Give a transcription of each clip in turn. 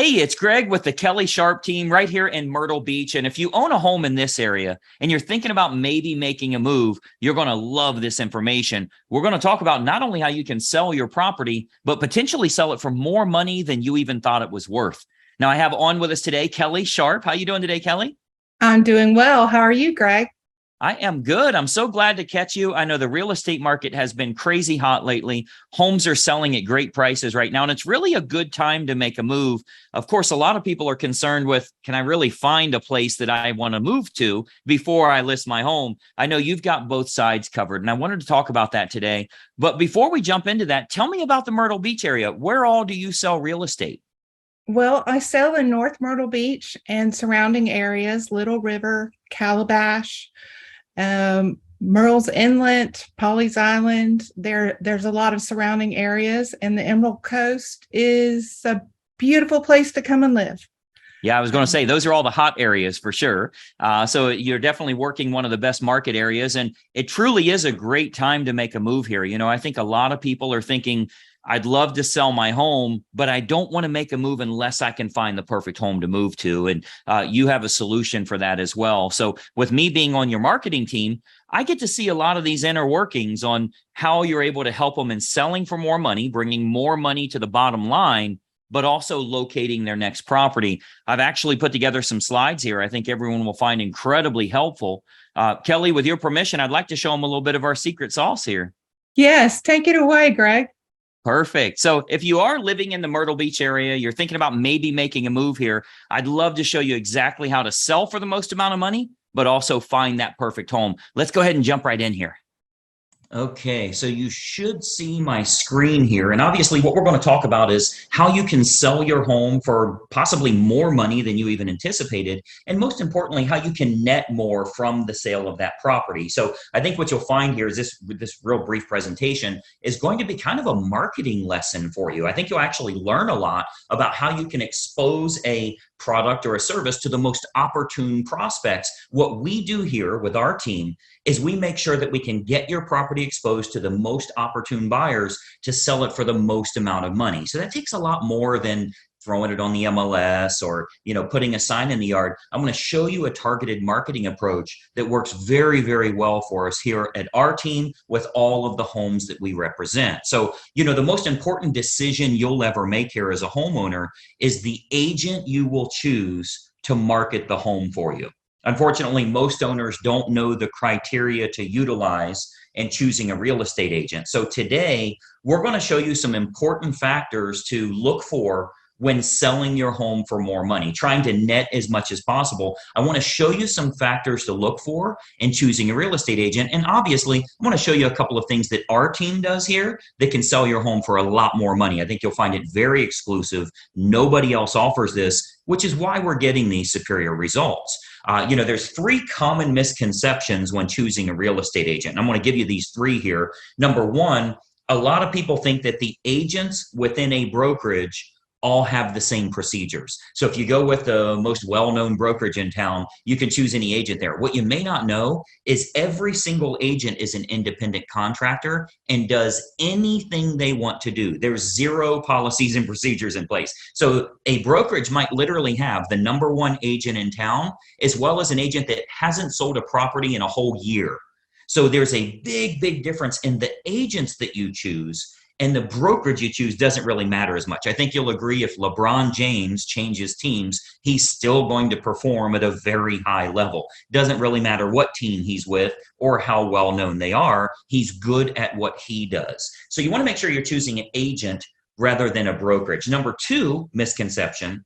Hey, it's Greg with the Kelly Sharp team right here in Myrtle Beach. And if you own a home in this area and you're thinking about maybe making a move, you're going to love this information. We're going to talk about not only how you can sell your property, but potentially sell it for more money than you even thought it was worth. Now, I have on with us today, Kelly Sharp. How you doing today, Kelly? I'm doing well. How are you, Greg? I am good. I'm so glad to catch you. I know the real estate market has been crazy hot lately. Homes are selling at great prices right now, and it's really a good time to make a move. Of course, a lot of people are concerned with, can I really find a place that I want to move to before I list my home? I know you've got both sides covered, and I wanted to talk about that today. But before we jump into that, tell me about the Myrtle Beach area. Where all do you sell real estate? Well, I sell in North Myrtle Beach and surrounding areas, Little River, Calabash, Murrells Inlet, Pawleys Island. There's a lot of surrounding areas, and the Emerald Coast is a beautiful place to come and live. Yeah, I was going to say those are all the hot areas for sure. So you're definitely working one of the best market areas, and it truly is a great time to make a move here. You know, I think a lot of people are thinking, I'd love to sell my home, but I don't want to make a move unless I can find the perfect home to move to. And you have a solution for that as well. So with me being on your marketing team, I get to see a lot of these inner workings on how you're able to help them in selling for more money, bringing more money to the bottom line, but also locating their next property. I've actually put together some slides here I think everyone will find incredibly helpful. Kelly, with your permission, I'd like to show them a little bit of our secret sauce here. Yes, take it away, Greg. Perfect. So if you are living in the Myrtle Beach area, you're thinking about maybe making a move here, I'd love to show you exactly how to sell for the most amount of money, but also find that perfect home. Let's go ahead and jump right in here. Okay, so you should see my screen here. And obviously what we're going to talk about is how you can sell your home for possibly more money than you even anticipated. And most importantly, how you can net more from the sale of that property. So I think what you'll find here is this real brief presentation is going to be kind of a marketing lesson for you. I think you'll actually learn a lot about how you can expose a product or a service to the most opportune prospects. What we do here with our team is we make sure that we can get your property exposed to the most opportune buyers to sell it for the most amount of money. So that takes a lot more than throwing it on the MLS or, putting a sign in the yard. I'm going to show you a targeted marketing approach that works very, very well for us here at our team with all of the homes that we represent. So, the most important decision you'll ever make here as a homeowner is the agent you will choose to market the home for you. Unfortunately, most owners don't know the criteria to utilize in choosing a real estate agent. So today, we're going to show you some important factors to look for when selling your home for more money, trying to net as much as possible. I want to show you some factors to look for in choosing a real estate agent. And obviously, I want to show you a couple of things that our team does here that can sell your home for a lot more money. I think you'll find it very exclusive. Nobody else offers this, which is why we're getting these superior results. There's three common misconceptions when choosing a real estate agent. And I'm going to give you these three here. Number one, a lot of people think that the agents within a brokerage all have the same procedures. So if you go with the most well-known brokerage in town, you can choose any agent there. What you may not know is every single agent is an independent contractor and does anything they want to do. There's zero policies and procedures in place. So a brokerage might literally have the number one agent in town, as well as an agent that hasn't sold a property in a whole year. So there's a big, big difference in the agents that you choose, and the brokerage you choose doesn't really matter as much. I think you'll agree if LeBron James changes teams, he's still going to perform at a very high level. Doesn't really matter what team he's with or how well known they are. He's good at what he does. So you want to make sure you're choosing an agent rather than a brokerage. Number two misconception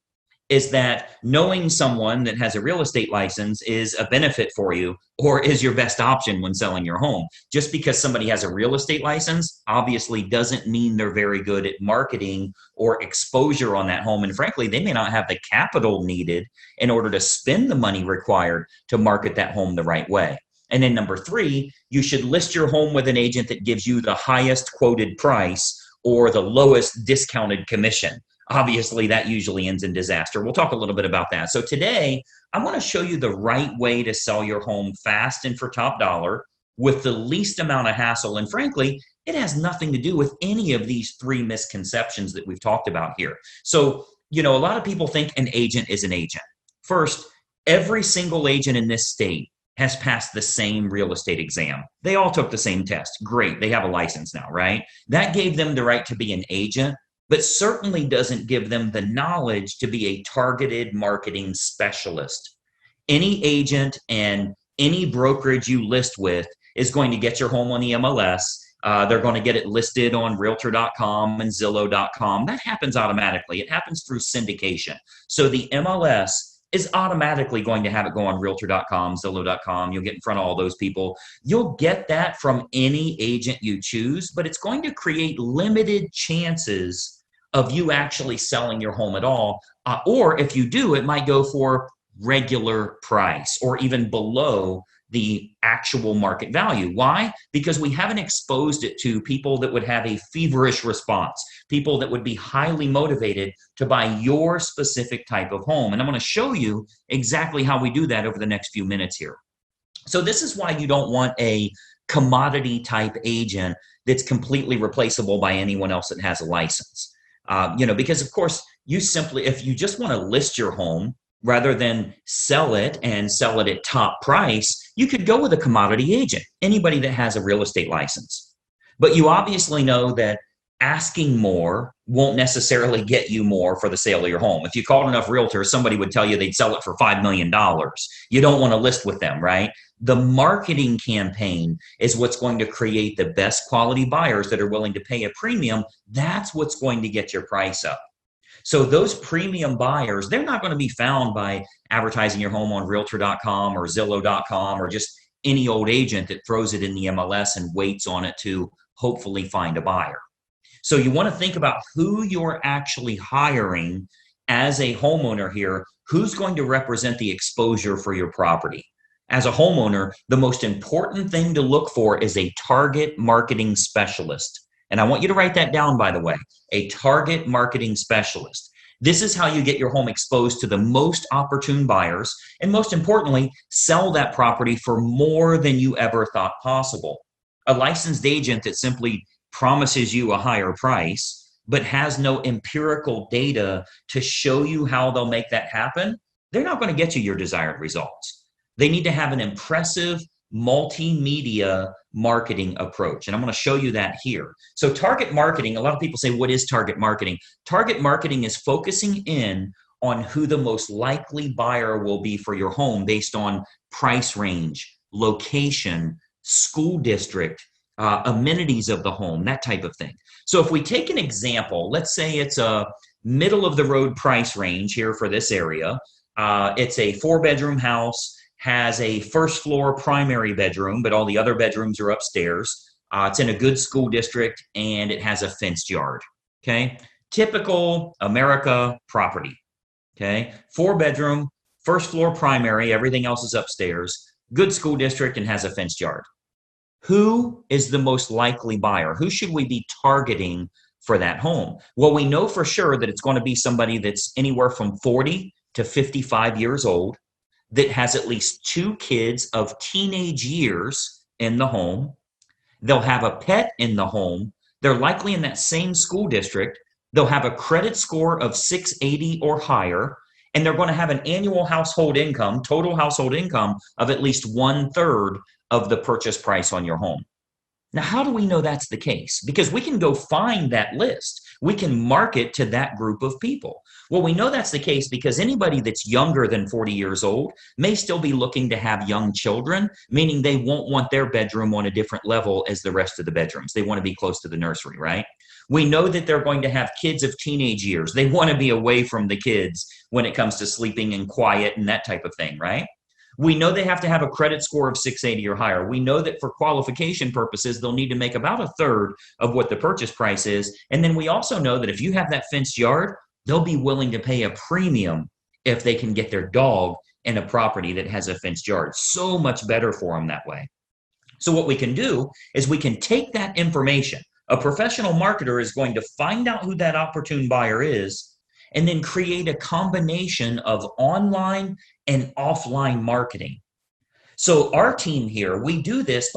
is that knowing someone that has a real estate license is a benefit for you or is your best option when selling your home. Just because somebody has a real estate license obviously doesn't mean they're very good at marketing or exposure on that home. And frankly, they may not have the capital needed in order to spend the money required to market that home the right way. And then number three, you should list your home with an agent that gives you the highest quoted price or the lowest discounted commission. Obviously, that usually ends in disaster. We'll talk a little bit about that. So today, I want to show you the right way to sell your home fast and for top dollar with the least amount of hassle. And frankly, it has nothing to do with any of these three misconceptions that we've talked about here. So A lot of people think an agent is an agent. First, every single agent in this state has passed the same real estate exam. They all took the same test. Great. They have a license now, right? That gave them the right to be an agent, but certainly doesn't give them the knowledge to be a targeted marketing specialist. Any agent and any brokerage you list with is going to get your home on the MLS. They're going to get it listed on realtor.com and zillow.com. That happens automatically. It happens through syndication. So the MLS is automatically going to have it go on realtor.com, zillow.com. You'll get in front of all those people. You'll get that from any agent you choose, but it's going to create limited chances of you actually selling your home at all. Or if you do, it might go for regular price or even below the actual market value. Why? Because we haven't exposed it to people that would have a feverish response, people that would be highly motivated to buy your specific type of home. And I'm going to show you exactly how we do that over the next few minutes here. So this is why you don't want a commodity type agent that's completely replaceable by anyone else that has a license. Because of course, if you just want to list your home, rather than sell it and sell it at top price, you could go with a commodity agent, anybody that has a real estate license. But you obviously know that asking more won't necessarily get you more for the sale of your home. If you called enough realtors, somebody would tell you they'd sell it for $5 million. You don't want to list with them, right? The marketing campaign is what's going to create the best quality buyers that are willing to pay a premium. That's what's going to get your price up. So those premium buyers, they're not going to be found by advertising your home on realtor.com or zillow.com or just any old agent that throws it in the MLS and waits on it to hopefully find a buyer. So you want to think about who you're actually hiring as a homeowner here, who's going to represent the exposure for your property. As a homeowner, the most important thing to look for is a target marketing specialist. And I want you to write that down, by the way, a target marketing specialist. This is how you get your home exposed to the most opportune buyers, and most importantly, sell that property for more than you ever thought possible. A licensed agent that simply promises you a higher price, but has no empirical data to show you how they'll make that happen, they're not going to get you your desired results. They need to have an impressive multimedia marketing approach. And I'm going to show you that here. So target marketing, a lot of people say, what is target marketing? Target marketing is focusing in on who the most likely buyer will be for your home based on price range, location, school district, amenities of the home, that type of thing. So if we take an example, let's say it's a middle of the road price range here for this area. It's a 4-bedroom house, has a first floor primary bedroom, but all the other bedrooms are upstairs. It's in a good school district and it has a fenced yard. Okay. Typical America property. Okay. 4-bedroom, first floor primary, everything else is upstairs, good school district and has a fenced yard. Who is the most likely buyer? Who should we be targeting for that home? Well, we know for sure that it's going to be somebody that's anywhere from 40 to 55 years old, that has at least 2 kids of teenage years in the home. They'll have a pet in the home. They're likely in that same school district. They'll have a credit score of 680 or higher, and they're going to have an annual household income, total household income of at least 1/3 of the purchase price on your home. Now, how do we know that's the case? Because we can go find that list. We can market to that group of people. Well, we know that's the case because anybody that's younger than 40 years old may still be looking to have young children, meaning they won't want their bedroom on a different level as the rest of the bedrooms. They want to be close to the nursery, right? We know that they're going to have kids of teenage years. They want to be away from the kids when it comes to sleeping and quiet and that type of thing, right? We know they have to have a credit score of 680 or higher. We know that for qualification purposes, they'll need to make about 1/3 of what the purchase price is. And then we also know that if you have that fenced yard, they'll be willing to pay a premium if they can get their dog in a property that has a fenced yard. So much better for them that way. So what we can do is we can take that information. A professional marketer is going to find out who that opportune buyer is and then create a combination of online and offline marketing. So our team here, we do this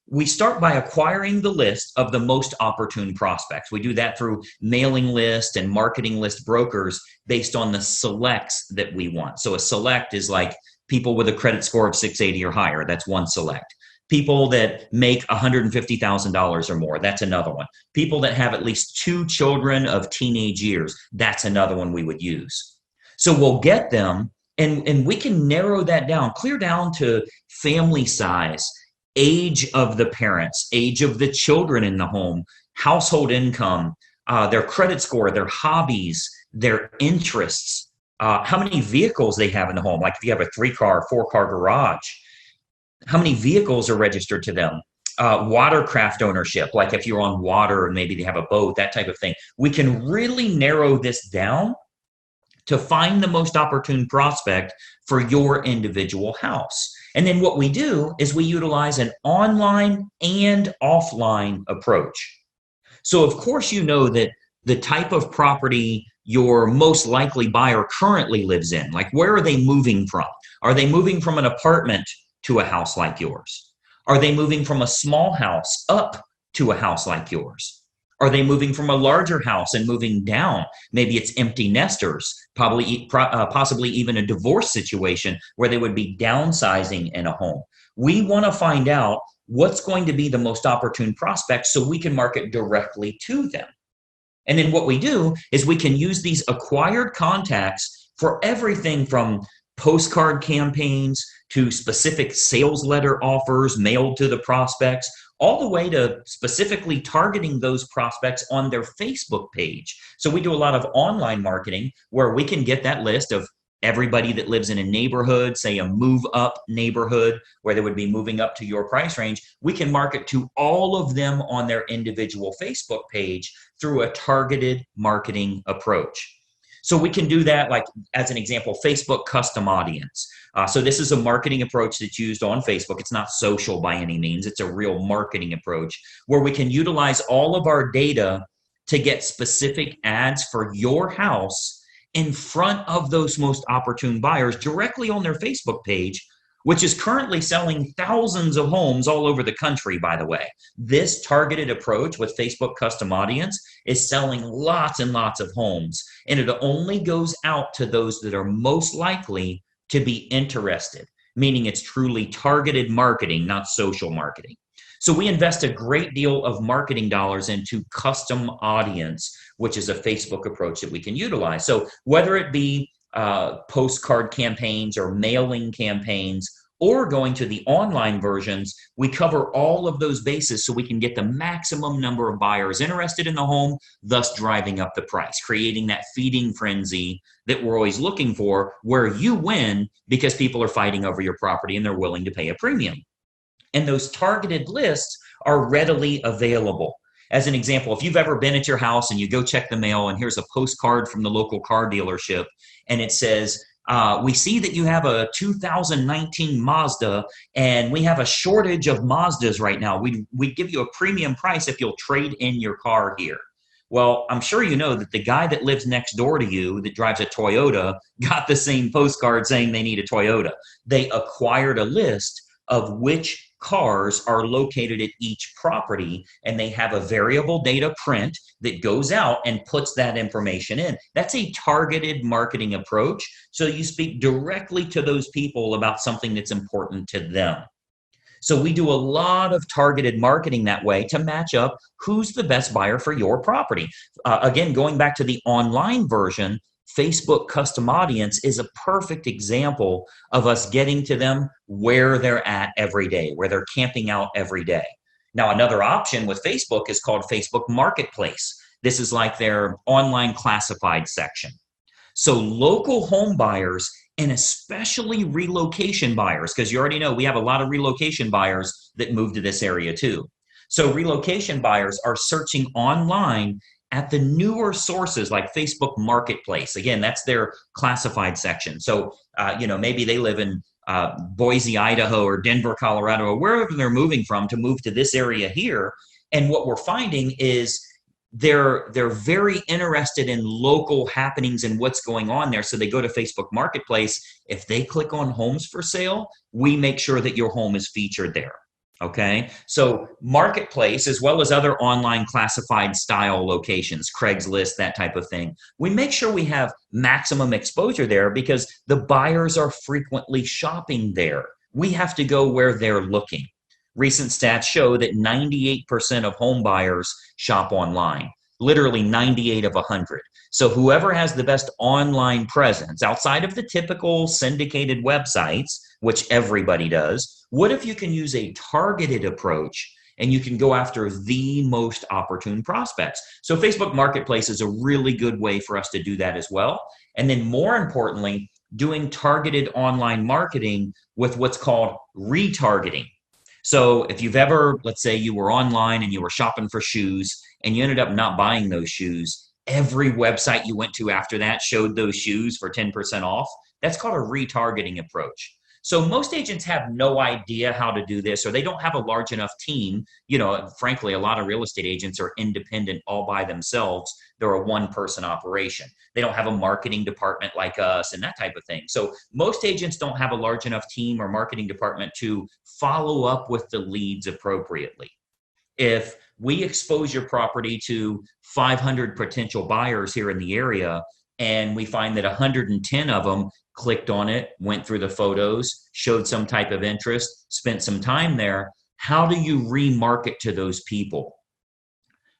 we start by acquiring the list of the most opportune prospects. We do that through mailing list and marketing list brokers based on the selects that we want. So a select is like people with a credit score of 680 or higher. That's one select. People that make $150,000 or more. That's another one. People that have at least 2 children of teenage years. That's another one we would use. So we'll get them, and we can narrow that down, clear down to family size, age of the parents, age of the children in the home, household income, their credit score, their hobbies, their interests, how many vehicles they have in the home. Like if you have a 3-car, 4-car garage, how many vehicles are registered to them? Watercraft ownership, like if you're on water and maybe they have a boat, that type of thing. We can really narrow this down to find the most opportune prospect for your individual house. And then what we do is we utilize an online and offline approach. So of course, you know that the type of property your most likely buyer currently lives in, like where are they moving from? Are they moving from an apartment to a house like yours? Are they moving from a small house up to a house like yours? Are they moving from a larger house and moving down? Maybe it's empty nesters, possibly even a divorce situation where they would be downsizing in a home. We want to find out what's going to be the most opportune prospect so we can market directly to them. And then what we do is we can use these acquired contacts for everything from postcard campaigns to specific sales letter offers mailed to the prospects, all the way to specifically targeting those prospects on their Facebook page. So we do a lot of online marketing where we can get that list of everybody that lives in a neighborhood, say a move up neighborhood where they would be moving up to your price range. We can market to all of them on their individual Facebook page through a targeted marketing approach. So we can do that, like as an example, Facebook custom audience. So this is a marketing approach that's used on Facebook. It's not social by any means. It's a real marketing approach where we can utilize all of our data to get specific ads for your house in front of those most opportune buyers directly on their Facebook page, which is currently selling thousands of homes all over the country, by the way. This targeted approach with Facebook custom audience is selling lots and lots of homes, and it only goes out to those that are most likely to be interested, meaning it's truly targeted marketing, not social marketing. So we invest a great deal of marketing dollars into custom audience, which is a Facebook approach that we can utilize. So whether it be postcard campaigns or mailing campaigns or going to the online versions, we cover all of those bases so we can get the maximum number of buyers interested in the home, thus driving up the price, creating that feeding frenzy that we're always looking for, where you win because people are fighting over your property and they're willing to pay a premium. And those targeted lists are readily available. As an example, if you've ever been at your house and you go check the mail and here's a postcard from the local car dealership and it says, we see that you have a 2019 Mazda and we have a shortage of Mazdas right now. We'd give you a premium price if you'll trade in your car here. Well, I'm sure you know that the guy that lives next door to you that drives a Toyota got the same postcard saying they need a Toyota. They acquired a list of which cars are located at each property, and they have a variable data print that goes out and puts that information in. That's a targeted marketing approach. So you speak directly to those people about something that's important to them. So we do a lot of targeted marketing that way to match up who's the best buyer for your property. Again, going back to the online version, Facebook custom audience is a perfect example of us getting to them where they're at every day, where they're camping out every day. Now, another option with Facebook is called Facebook Marketplace. This is like their online classified section. So local home buyers and especially relocation buyers, because you already know we have a lot of relocation buyers that move to this area too. So relocation buyers are searching online at the newer sources like Facebook Marketplace. Again, that's their classified section. So, maybe they live in Boise, Idaho, or Denver, Colorado, or wherever they're moving from to move to this area here. And what we're finding is they're very interested in local happenings and what's going on there. So they go to Facebook Marketplace. If they click on homes for sale, we make sure that your home is featured there. Okay. So Marketplace, as well as other online classified style locations, Craigslist, that type of thing, we make sure we have maximum exposure there because the buyers are frequently shopping there. We have to go where they're looking. Recent stats show that 98% of home buyers shop online, literally 98 of 100. So whoever has the best online presence outside of the typical syndicated websites, which everybody does, what if you can use a targeted approach and you can go after the most opportune prospects? So Facebook Marketplace is a really good way for us to do that as well. And then more importantly, doing targeted online marketing with what's called retargeting. So if you've ever, let's say you were online and you were shopping for shoes and you ended up not buying those shoes, every website you went to after that showed those shoes for 10% off. That's called a retargeting approach. So most agents have no idea how to do this, or they don't have a large enough team. You know, frankly, a lot of real estate agents are independent all by themselves. They're a one-person operation. They don't have a marketing department like us and that type of thing. So most agents don't have a large enough team or marketing department to follow up with the leads appropriately. If we expose your property to 500 potential buyers here in the area, and we find that 110 of them clicked on it, went through the photos, showed some type of interest, spent some time there, how do you remarket to those people?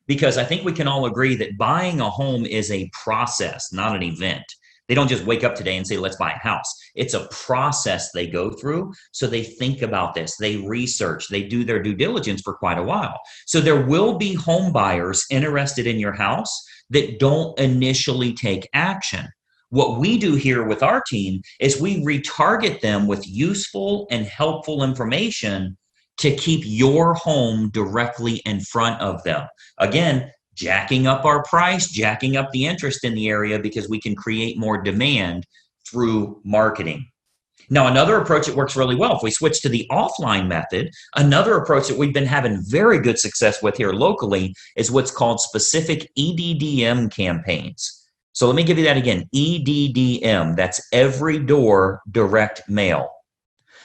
Because I think we can all agree that buying a home is a process, not an event. They don't just wake up today and say, let's buy a house. It's a process they go through. So they think about this, they research, they do their due diligence for quite a while. So there will be home buyers interested in your house that don't initially take action. What we do here with our team is we retarget them with useful and helpful information to keep your home directly in front of them. Again, jacking up our price, jacking up the interest in the area because we can create more demand through marketing. Now, another approach that works really well, if we switch to the offline method, another approach that we've been having very good success with here locally is what's called specific EDDM campaigns. So let me give you that again, EDDM, that's Every Door Direct Mail.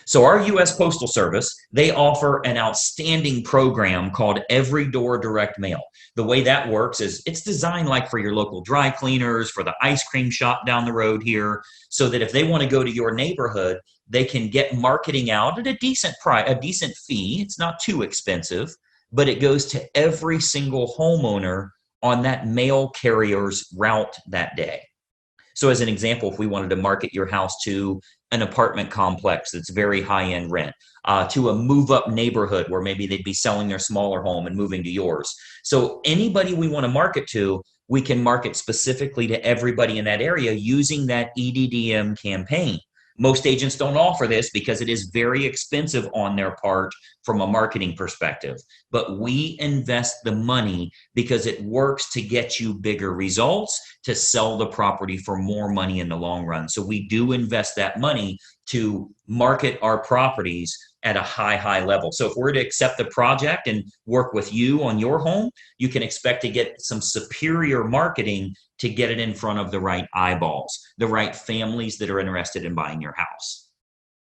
So our U.S. Postal Service, they offer an outstanding program called Every Door Direct Mail. The way that works is it's designed like for your local dry cleaners, for the ice cream shop down the road here, so that if they want to go to your neighborhood, they can get marketing out at a decent price, a decent fee. It's not too expensive, but it goes to every single homeowner on that mail carrier's route that day. So as an example, if we wanted to market your house to an apartment complex that's very high-end rent, to a move-up neighborhood where maybe they'd be selling their smaller home and moving to yours. So anybody we want to market to, we can market specifically to everybody in that area using that EDDM campaign. Most agents don't offer this because it is very expensive on their part from a marketing perspective. But we invest the money because it works to get you bigger results, to sell the property for more money in the long run. So we do invest that money to market our properties at a high level. So if we're to accept the project and work with you on your home, you can expect to get some superior marketing to get it in front of the right eyeballs, the right families that are interested in buying your house.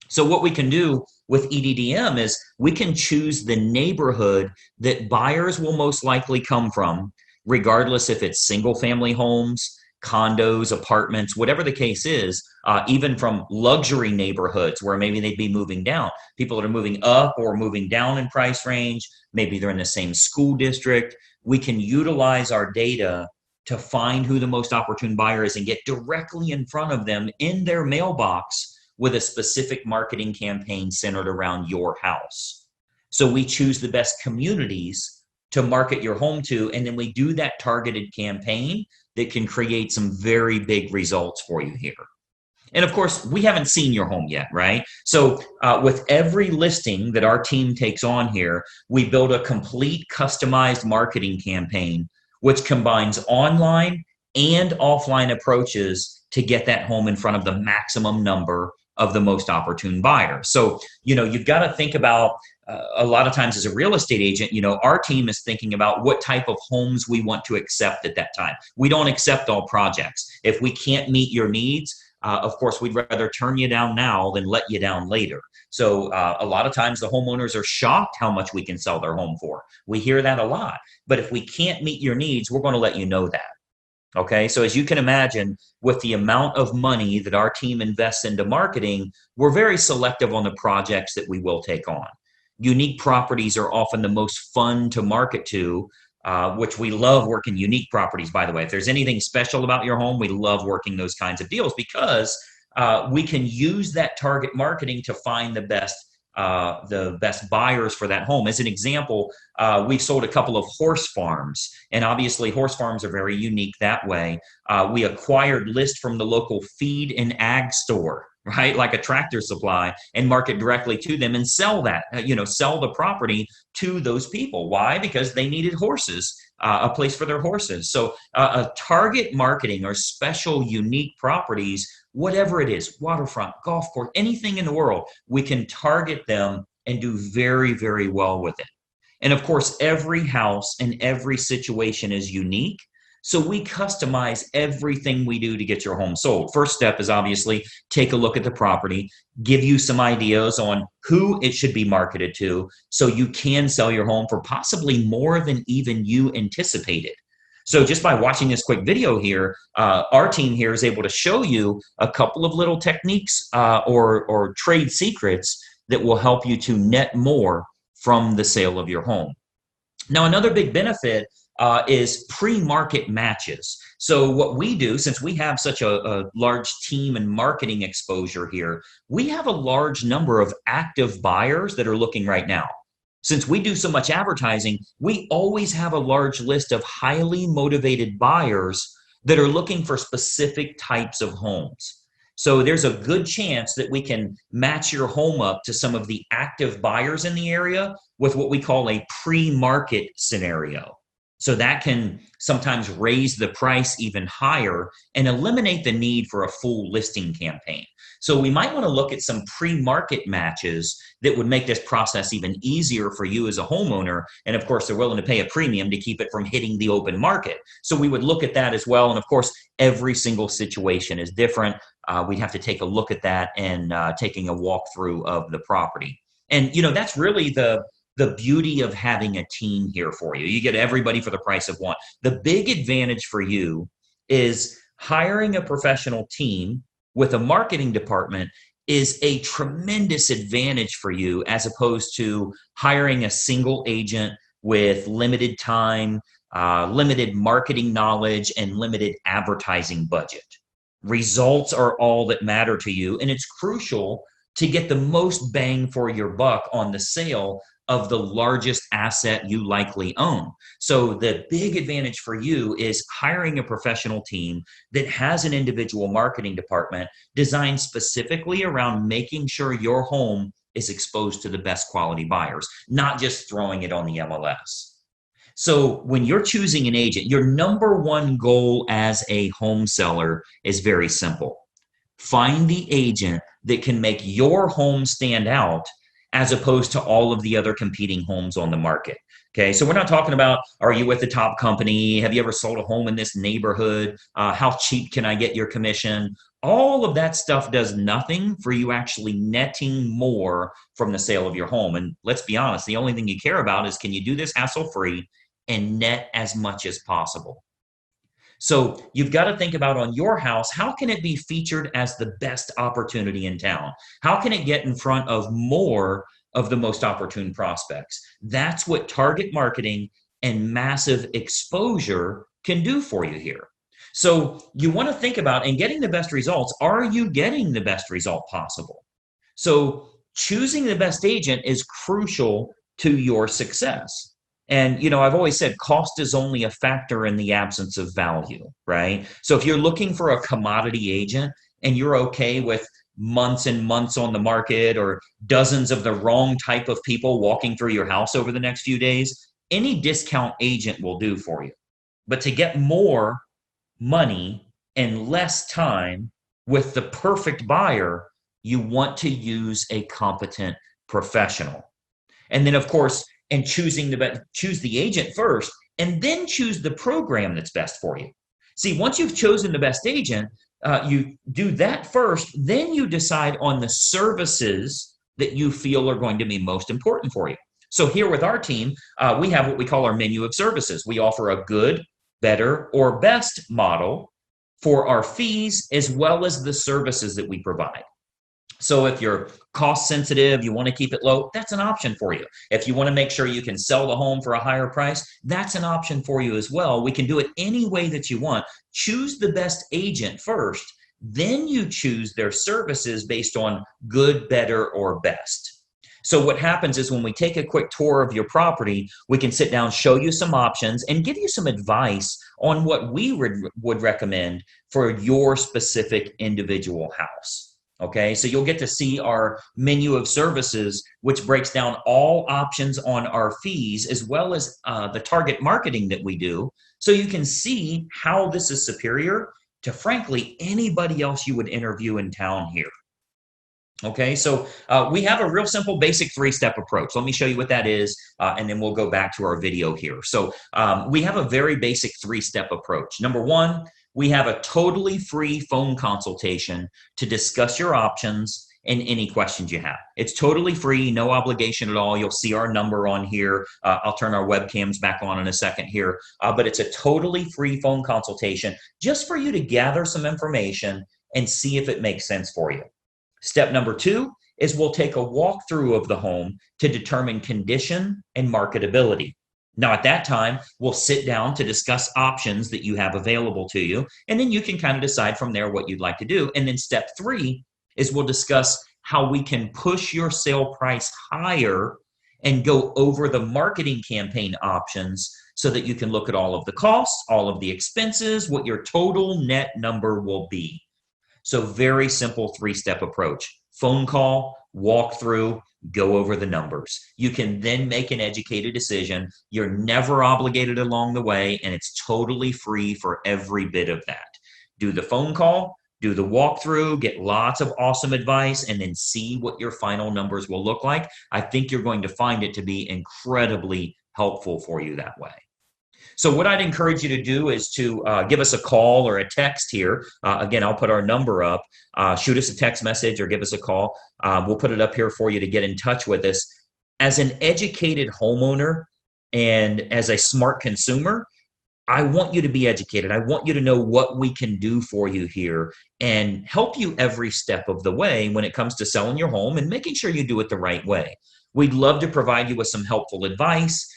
So what we can do with EDDM is we can choose the neighborhood that buyers will most likely come from, regardless if it's single family homes, condos, apartments, whatever the case is, even from luxury neighborhoods where maybe they'd be moving down. People that are moving up or moving down in price range, maybe they're in the same school district. We can utilize our data to find who the most opportune buyer is and get directly in front of them in their mailbox with a specific marketing campaign centered around your house. So we choose the best communities to market your home to, and then we do that targeted campaign that can create some very big results for you here. And of course, we haven't seen your home yet, right? So with every listing that our team takes on here, we build a complete customized marketing campaign, which combines online and offline approaches to get that home in front of the maximum number of the most opportune buyers. So, you've got to think about a lot of times as a real estate agent, our team is thinking about what type of homes we want to accept at that time. We don't accept all projects. If we can't meet your needs, of course, we'd rather turn you down now than let you down later. So a lot of times the homeowners are shocked how much we can sell their home for. We hear that a lot. But if we can't meet your needs, we're going to let you know that. Okay, so as you can imagine, with the amount of money that our team invests into marketing, we're very selective on the projects that we will take on. Unique properties are often the most fun to market to, which we love working unique properties, by the way. If there's anything special about your home, we love working those kinds of deals because we can use that target marketing to find the best buyers for that home. As an example, we've sold a couple of horse farms, and obviously horse farms are very unique that way. We acquired lists from the local feed and ag store, right? Like a Tractor Supply, and market directly to them and sell that, sell the property to those people. Why? Because they needed horses, a place for their horses. So target marketing or special unique properties, whatever it is, waterfront, golf course, anything in the world, we can target them and do very, very well with it. And of course, every house and every situation is unique. So we customize everything we do to get your home sold. First step is obviously take a look at the property, give you some ideas on who it should be marketed to so you can sell your home for possibly more than even you anticipated. So just by watching this quick video here, our team here is able to show you a couple of little techniques or trade secrets that will help you to net more from the sale of your home. Now, another big benefit is pre-market matches. So what we do, since we have such a large team and marketing exposure here, we have a large number of active buyers that are looking right now. Since we do so much advertising, we always have a large list of highly motivated buyers that are looking for specific types of homes. So there's a good chance that we can match your home up to some of the active buyers in the area with what we call a pre-market scenario. So that can sometimes raise the price even higher and eliminate the need for a full listing campaign. So we might want to look at some pre-market matches that would make this process even easier for you as a homeowner. And of course, they're willing to pay a premium to keep it from hitting the open market. So we would look at that as well. And of course, every single situation is different. We'd have to take a look at that and taking a walkthrough of the property. And, that's really the beauty of having a team here for you. You get everybody for the price of one. The big advantage for you is hiring a professional team with a marketing department is a tremendous advantage for you as opposed to hiring a single agent with limited time, limited marketing knowledge, and limited advertising budget. Results are all that matter to you, and it's crucial to get the most bang for your buck on the sale of the largest asset you likely own. So the big advantage for you is hiring a professional team that has an individual marketing department designed specifically around making sure your home is exposed to the best quality buyers, not just throwing it on the MLS. So when you're choosing an agent, your number one goal as a home seller is very simple. Find the agent that can make your home stand out as opposed to all of the other competing homes on the market. Okay, so we're not talking about, are you with the top company? Have you ever sold a home in this neighborhood? How cheap can I get your commission? All of that stuff does nothing for you actually netting more from the sale of your home. And let's be honest, the only thing you care about is, can you do this hassle-free and net as much as possible? So you've got to think about, on your house, how can it be featured as the best opportunity in town? How can it get in front of more of the most opportune prospects? That's what target marketing and massive exposure can do for you here. So you want to think about, in getting the best results, are you getting the best result possible? So choosing the best agent is crucial to your success. And, I've always said cost is only a factor in the absence of value, right? So if you're looking for a commodity agent and you're okay with months and months on the market or dozens of the wrong type of people walking through your house over the next few days, any discount agent will do for you. But to get more money and less time with the perfect buyer, you want to use a competent professional. And then, of course, and choose the agent first, and then choose the program that's best for you. See, once you've chosen the best agent, you do that first, then you decide on the services that you feel are going to be most important for you. So here with our team, we have what we call our menu of services. We offer a good, better, or best model for our fees as well as the services that we provide. So if you're cost sensitive, you want to keep it low, that's an option for you. If you want to make sure you can sell the home for a higher price, that's an option for you as well. We can do it any way that you want. Choose the best agent first, then you choose their services based on good, better, or best. So what happens is when we take a quick tour of your property, we can sit down, show you some options, and give you some advice on what we would recommend for your specific individual house. Okay, so you'll get to see our menu of services, which breaks down all options on our fees, as well as the target marketing that we do. So you can see how this is superior to, frankly, anybody else you would interview in town here. Okay, so we have a real simple basic three-step approach. Let me show you what that is, and then we'll go back to our video here. So we have a very basic three-step approach. Number one, we have a totally free phone consultation to discuss your options and any questions you have. It's totally free, no obligation at all. You'll see our number on here. I'll turn our webcams back on in a second here, but it's a totally free phone consultation just for you to gather some information and see if it makes sense for you. Step number two is we'll take a walkthrough of the home to determine condition and marketability. Now, at that time, we'll sit down to discuss options that you have available to you, and then you can kind of decide from there what you'd like to do. And then step three is we'll discuss how we can push your sale price higher and go over the marketing campaign options so that you can look at all of the costs, all of the expenses, what your total net number will be. So very simple three-step approach. Phone call, walk through, go over the numbers. You can then make an educated decision. You're never obligated along the way, and it's totally free for every bit of that. Do the phone call, do the walkthrough, get lots of awesome advice, and then see what your final numbers will look like. I think you're going to find it to be incredibly helpful for you that way. So what I'd encourage you to do is to give us a call or a text here. Again, I'll put our number up. Shoot us a text message or give us a call. We'll put it up here for you to get in touch with us. As an educated homeowner and as a smart consumer, I want you to be educated. I want you to know what we can do for you here and help you every step of the way when it comes to selling your home and making sure you do it the right way. We'd love to provide you with some helpful advice,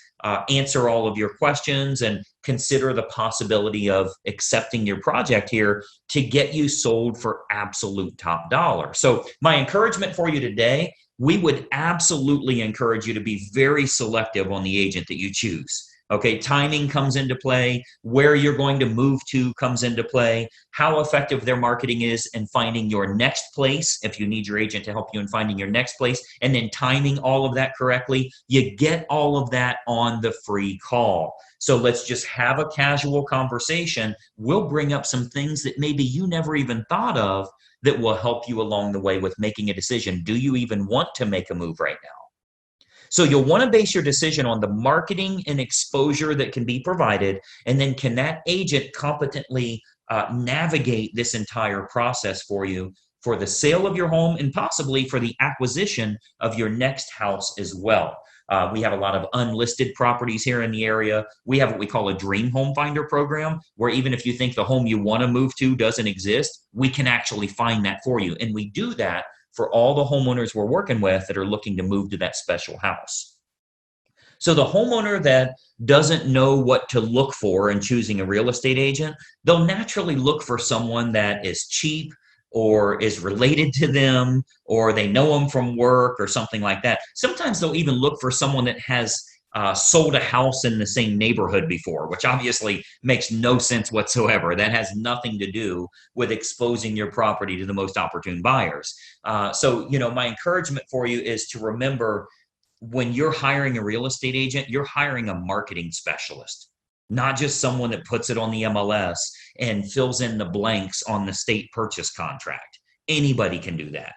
answer all of your questions, and consider the possibility of accepting your project here to get you sold for absolute top dollar. So my encouragement for you today, we would absolutely encourage you to be very selective on the agent that you choose. Okay, timing comes into play, where you're going to move to comes into play, how effective their marketing is in finding your next place, if you need your agent to help you in finding your next place, and then timing all of that correctly. You get all of that on the free call. So let's just have a casual conversation. We'll bring up some things that maybe you never even thought of that will help you along the way with making a decision. Do you even want to make a move right now? So you'll want to base your decision on the marketing and exposure that can be provided, and then can that agent competently navigate this entire process for you for the sale of your home and possibly for the acquisition of your next house as well. We have a lot of unlisted properties here in the area. We have what we call a dream home finder program, where even if you think the home you want to move to doesn't exist, we can actually find that for you. And we do that for all the homeowners we're working with that are looking to move to that special house. So the homeowner that doesn't know what to look for in choosing a real estate agent, they'll naturally look for someone that is cheap or is related to them, or they know them from work or something like that. Sometimes they'll even look for someone that has sold a house in the same neighborhood before, which obviously makes no sense whatsoever. That has nothing to do with exposing your property to the most opportune buyers. So, my encouragement for you is to remember, when you're hiring a real estate agent, you're hiring a marketing specialist, not just someone that puts it on the MLS and fills in the blanks on the state purchase contract. Anybody can do that.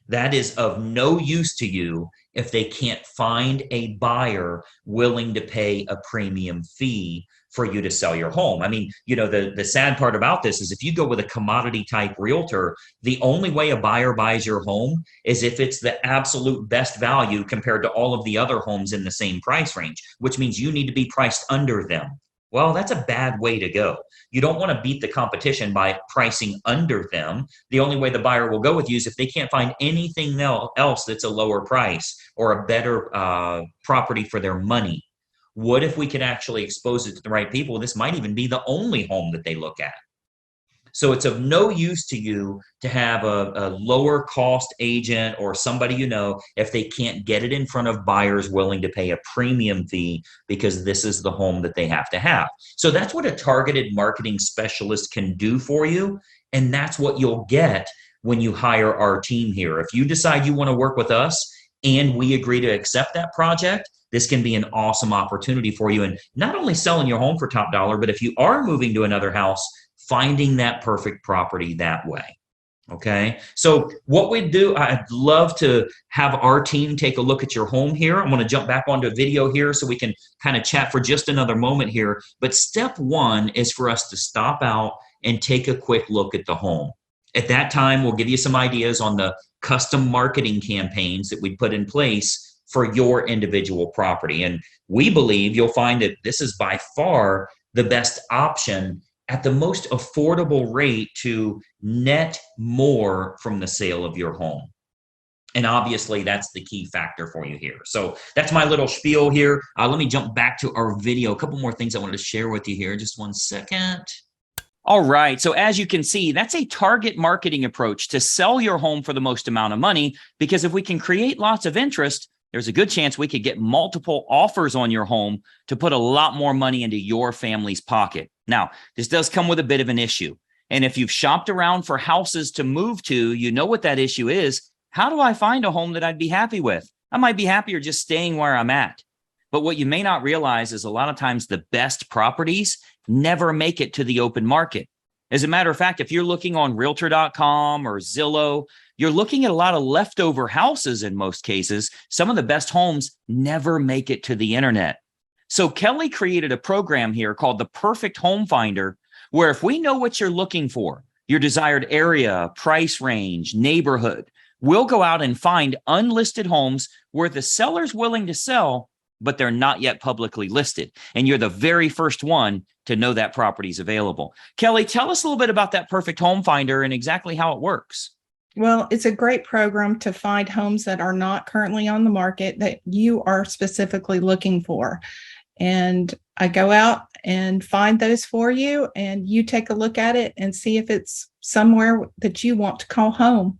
That is of no use to you if they can't find a buyer willing to pay a premium fee for you to sell your home. I mean, the sad part about this is if you go with a commodity type realtor, the only way a buyer buys your home is if it's the absolute best value compared to all of the other homes in the same price range, which means you need to be priced under them. Well, that's a bad way to go. You don't want to beat the competition by pricing under them. The only way the buyer will go with you is if they can't find anything else that's a lower price or a better property for their money. What if we could actually expose it to the right people? This might even be the only home that they look at. So it's of no use to you to have a lower cost agent or somebody if they can't get it in front of buyers willing to pay a premium fee because this is the home that they have to have. So that's what a targeted marketing specialist can do for you. And that's what you'll get when you hire our team here. If you decide you want to work with us and we agree to accept that project, this can be an awesome opportunity for you. And not only selling your home for top dollar, but if you are moving to another house, finding that perfect property that way. Okay. So what we do, I'd love to have our team take a look at your home here. I'm going to jump back onto a video here so we can kind of chat for just another moment here. But step one is for us to stop out and take a quick look at the home. At that time, we'll give you some ideas on the custom marketing campaigns that we put in place for your individual property. And we believe you'll find that this is by far the best option at the most affordable rate to net more from the sale of your home. And obviously, that's the key factor for you here. So that's my little spiel here. Let me jump back to our video. A couple more things I wanted to share with you here. Just one second. All right. So as you can see, that's a target marketing approach to sell your home for the most amount of money, because if we can create lots of interest, there's a good chance we could get multiple offers on your home to put a lot more money into your family's pocket. Now, this does come with a bit of an issue. And if you've shopped around for houses to move to, you know what that issue is. How do I find a home that I'd be happy with? I might be happier just staying where I'm at. But what you may not realize is a lot of times the best properties never make it to the open market. As a matter of fact, if you're looking on Realtor.com or Zillow, you're looking at a lot of leftover houses in most cases. Some of the best homes never make it to the internet. So Kelly created a program here called the Perfect Home Finder, where if we know what you're looking for, your desired area, price range, neighborhood, we'll go out and find unlisted homes where the seller's willing to sell, but they're not yet publicly listed. And you're the very first one to know that property's available. Kelly, tell us a little bit about that Perfect Home Finder and exactly how it works. Well, it's a great program to find homes that are not currently on the market that you are specifically looking for. And I go out and find those for you, and you take a look at it and see if it's somewhere that you want to call home.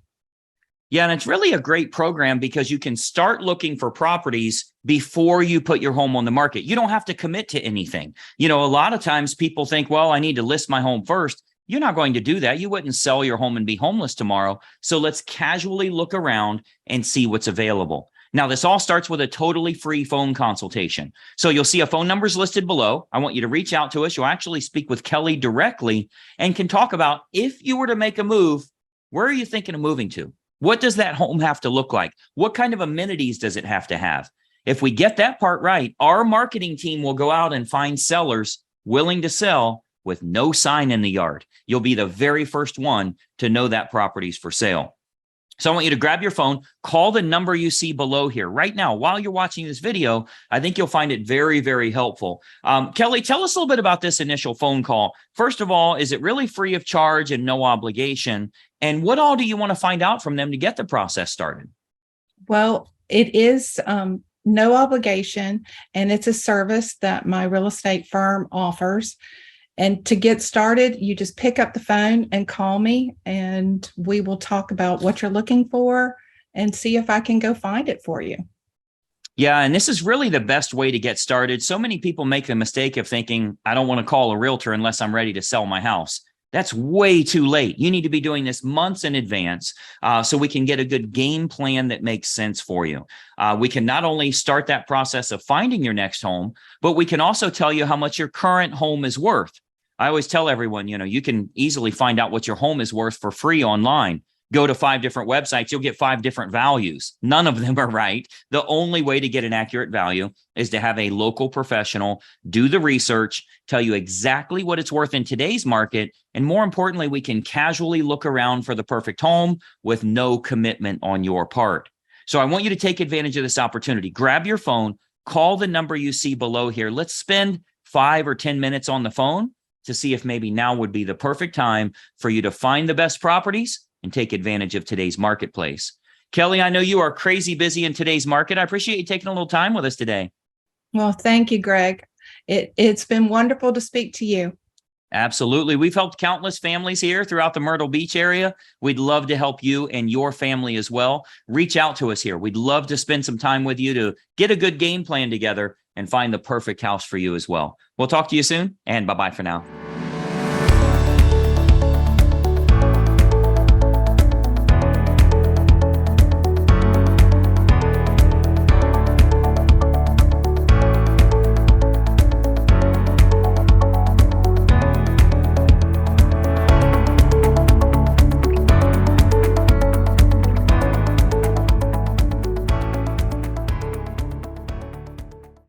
Yeah, and it's really a great program because you can start looking for properties before you put your home on the market. You don't have to commit to anything. A lot of times people think, well, I need to list my home first. You're not going to do that. You wouldn't sell your home and be homeless tomorrow. So let's casually look around and see what's available. Now, this all starts with a totally free phone consultation. So you'll see a phone numbers listed below. I want you to reach out to us. You'll actually speak with Kelly directly and can talk about if you were to make a move, where are you thinking of moving to? What does that home have to look like? What kind of amenities does it have to have? If we get that part right, our marketing team will go out and find sellers willing to sell with no sign in the yard. You'll be the very first one to know that property's for sale. So I want you to grab your phone, call the number you see below here right now. While you're watching this video, I think you'll find it very, very helpful. Kelly, tell us a little bit about this initial phone call. First of all, is it really free of charge and no obligation? And what all do you want to find out from them to get the process started? Well, it is no obligation, and it's a service that my real estate firm offers. And to get started, you just pick up the phone and call me, and we will talk about what you're looking for and see if I can go find it for you. Yeah, and this is really the best way to get started. So many people make the mistake of thinking, I don't want to call a realtor unless I'm ready to sell my house. That's way too late. You need to be doing this months in advance so we can get a good game plan that makes sense for you. We can not only start that process of finding your next home, but we can also tell you how much your current home is worth. I always tell everyone, you can easily find out what your home is worth for free online. go to 5 different websites, you'll get 5 different values. None of them are right. The only way to get an accurate value is to have a local professional do the research, tell you exactly what it's worth in today's market. And more importantly, we can casually look around for the perfect home with no commitment on your part. So I want you to take advantage of this opportunity. Grab your phone, call the number you see below here. Let's spend 5 or 10 minutes on the phone to see if maybe now would be the perfect time for you to find the best properties and take advantage of today's marketplace. Kelly, I know you are crazy busy in today's market. I appreciate you taking a little time with us today. Well, thank you, Greg. It's been wonderful to speak to you. Absolutely. We've helped countless families here throughout the Myrtle Beach area. We'd love to help you and your family as well. Reach out to us here. We'd love to spend some time with you to get a good game plan together and find the perfect house for you as well. We'll talk to you soon, and bye-bye for now.